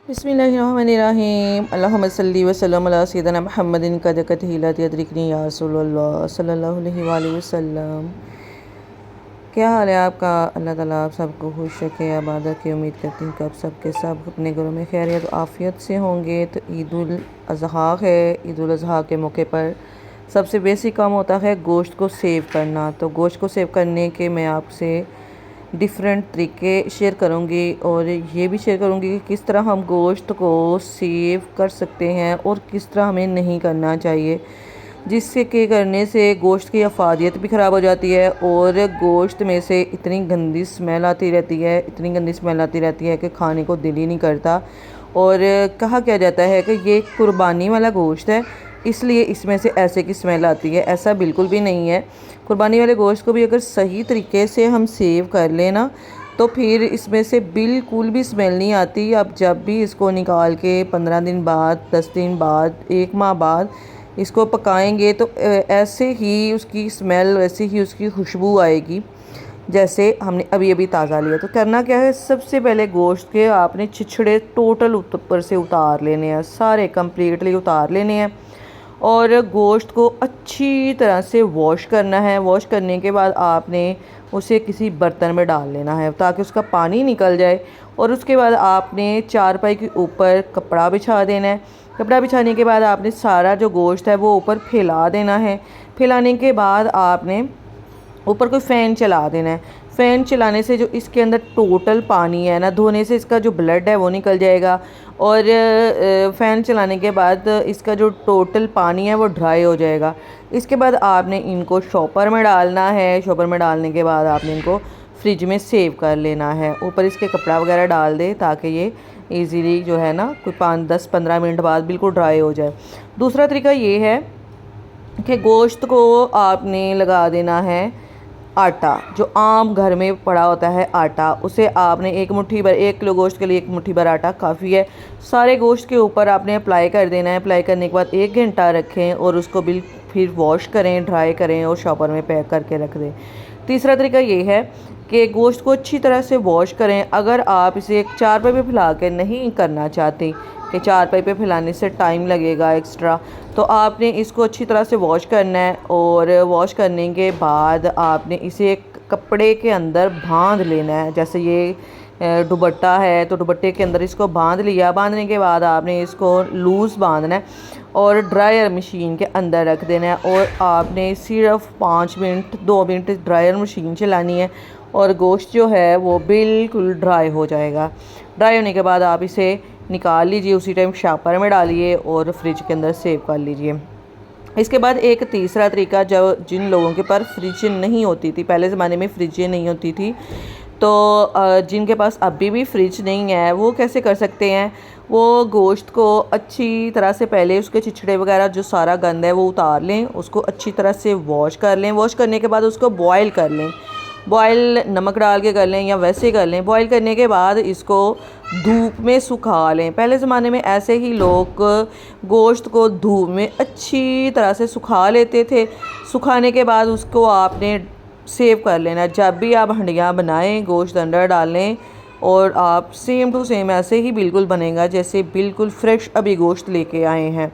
बिस्मिल्लाहिर्रहमानिर्रहीम अल्लाहुम्मा सल्ली व सल्लम अला सय्यिदिना मुहम्मदिन कद कतहिलत यदरिकनी या रसूलल्लाह सल्लल्लाहु अलैहि वसल्लम। क्या हाल है आपका? अल्लाह ताला आप सबको खुश रखे, आबादत की उम्मीद करती हूँ कि आप सब के सब अपने घरों में खैरियत आफ़ियत से होंगे। तो ईद उल अज़हा है। ईद उल अज़हा के मौके पर सबसे बेसिक काम होता है गोश्त को सेव करना। तो गोश्त को सेव करने के मैं आपसे डिफरेंट तरीके शेयर करूँगी और ये भी शेयर करूँगी कि किस तरह हम गोश्त को सेव कर सकते हैं और किस तरह हमें नहीं करना चाहिए, जिससे के करने से गोश्त की अफादियत भी ख़राब हो जाती है और गोश्त में से इतनी गंदी स्मेल आती रहती है, इतनी गंदी स्मेल आती रहती है कि खाने को दिल ही नहीं करता। और कहा क्या जाता है कि ये कुर्बानी वाला गोश्त है, इसलिए इसमें से ऐसे की स्मेल आती है। ऐसा बिल्कुल भी नहीं है। कुर्बानी वाले गोश्त को भी अगर सही तरीके से हम सेव कर लेना तो फिर इसमें से बिल्कुल भी स्मेल नहीं आती। आप जब भी इसको निकाल के 15 दिन बाद, 10 दिन बाद, 1 माह बाद इसको पकाएंगे तो ऐसे ही उसकी स्मेल, वैसे ही उसकी खुशबू आएगी जैसे हमने अभी अभी ताज़ा लिया। तो करना क्या है, सबसे पहले गोश्त के आपने छिछड़े टोटल ऊपर से उतार लेने हैं, सारे कंप्लीटली उतार लेने हैं और गोश्त को अच्छी तरह से वॉश करना है। वॉश करने के बाद आपने उसे किसी बर्तन में डाल लेना है ताकि उसका पानी निकल जाए। और उसके बाद आपने चारपाई के ऊपर कपड़ा बिछा देना है। कपड़ा बिछाने के बाद आपने सारा जो गोश्त है वो ऊपर फैला देना है। फैलाने के बाद आपने ऊपर कोई फ़ैन चला देना है। फ़ैन चलाने से जो इसके अंदर टोटल पानी है ना, धोने से इसका जो ब्लड है वो निकल जाएगा और फ़ैन चलाने के बाद इसका जो टोटल पानी है वो ड्राई हो जाएगा। इसके बाद आपने इनको शॉपर में डालना है। शॉपर में डालने के बाद आपने इनको फ्रिज में सेव कर लेना है। ऊपर इसके कपड़ा वगैरह डाल दे ताकि ये ईज़िली जो है ना कोई 5-10-15 मिनट बाद बिल्कुल ड्राई हो जाए। दूसरा तरीका ये है कि गोश्त को आपने लगा देना है आटा, जो आम घर में पड़ा होता है आटा, उसे आपने 1 मुट्ठी भर, 1 किलो गोश्त के लिए 1 मुट्ठी भर आटा काफ़ी है। सारे गोश्त के ऊपर आपने अप्लाई कर देना है। अप्लाई करने के बाद 1 घंटा रखें और उसको फिर वॉश करें, ड्राई करें और शॉपर में पैक करके रख दें। तीसरा तरीका ये है कि गोश्त को अच्छी तरह से वॉश करें। अगर आप इसे एक चारपाई पे फैला के नहीं करना चाहते कि चारपाई पे फैलाने से टाइम लगेगा एक्स्ट्रा, तो आपने इसको अच्छी तरह से वॉश करना है और वॉश करने के बाद आपने इसे एक कपड़े के अंदर बांध लेना है। जैसे ये दुपट्टा है तो दुपट्टे के अंदर इसको बांध लिया। बांधने के बाद आपने इसको लूज़ बांधना है और ड्रायर मशीन के अंदर रख देना है और आपने सिर्फ 5 मिनट 2 मिनट ड्रायर मशीन चलानी है और गोश्त जो है वो बिल्कुल ड्राई हो जाएगा। ड्राई होने के बाद आप इसे निकाल लीजिए, उसी टाइम शॉपर में डालिए और फ्रिज के अंदर सेव कर लीजिए। इसके बाद एक तीसरा तरीका, जब जिन लोगों के पास फ्रिज नहीं होती थी, पहले ज़माने में फ्रिजें नहीं होती थी, तो जिनके पास अभी भी फ्रिज नहीं है वो कैसे कर सकते हैं, वो गोश्त को अच्छी तरह से पहले उसके छिछड़े वगैरह जो सारा गंद है वो उतार लें, उसको अच्छी तरह से वॉश कर लें। वॉश करने के बाद उसको बॉयल कर लें। बॉयल नमक डाल के कर लें या वैसे कर लें। बॉयल करने के बाद इसको धूप में सुखा लें। पहले ज़माने में ऐसे ही लोग गोश्त को धूप में अच्छी तरह से सुखा लेते थे। सुखाने के बाद उसको आपने सेव कर लेना। जब भी आप हंडियाँ बनाएं गोश्त अंदर डालें और आप सेम टू सेम ऐसे ही बिल्कुल बनेगा जैसे बिल्कुल फ्रेश अभी गोश्त लेके आए हैं।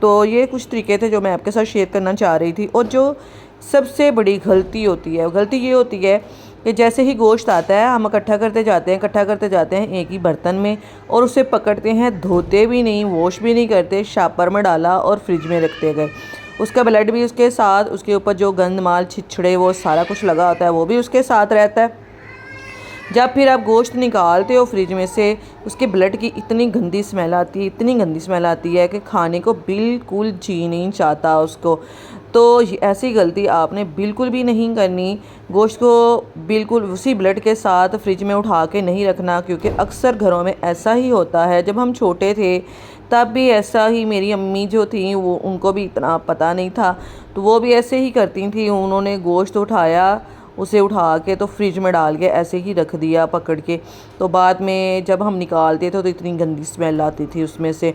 तो ये कुछ तरीके थे जो मैं आपके साथ शेयर करना चाह रही थी। और जो सबसे बड़ी गलती होती है, गलती ये होती है कि जैसे ही गोश्त आता है हम इकट्ठा करते जाते हैं एक ही बर्तन में और उसे पकड़ते हैं, धोते भी नहीं, वॉश भी नहीं करते, शॉपर में डाला और फ्रिज में रखते गए। उसका ब्लड भी उसके साथ, उसके ऊपर जो गंद माल छिछड़े वो सारा कुछ लगा होता है वो भी उसके साथ रहता है। जब फिर आप गोश्त निकालते हो फ्रिज में से, उसके ब्लड की इतनी गंदी स्मेल आती है, इतनी गंदी स्मेल आती है कि खाने को बिल्कुल जी नहीं चाहता उसको। तो ऐसी गलती आपने बिल्कुल भी नहीं करनी। गोश्त को बिल्कुल उसी ब्लड के साथ फ्रिज में उठा के नहीं रखना, क्योंकि अक्सर घरों में ऐसा ही होता है। जब हम छोटे थे तब भी ऐसा ही, मेरी अम्मी जो थी वो, उनको भी इतना पता नहीं था तो वो भी ऐसे ही करती थी। उन्होंने गोश्त उठाया, उसे उठा के तो फ्रिज में डाल के ऐसे ही रख दिया पकड़ के। तो बाद में जब हम निकालते थे तो इतनी गंदी स्मेल आती थी उसमें से।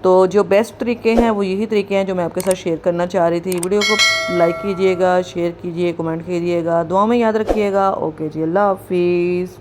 तो जो बेस्ट तरीके हैं वो यही तरीके हैं जो मैं आपके साथ शेयर करना चाह रही थी। वीडियो को लाइक कीजिएगा, शेयर कीजिए, कमेंट कीजिएगा, दुआ में याद रखिएगा। ओके जी, अल्लाह हाफिज़।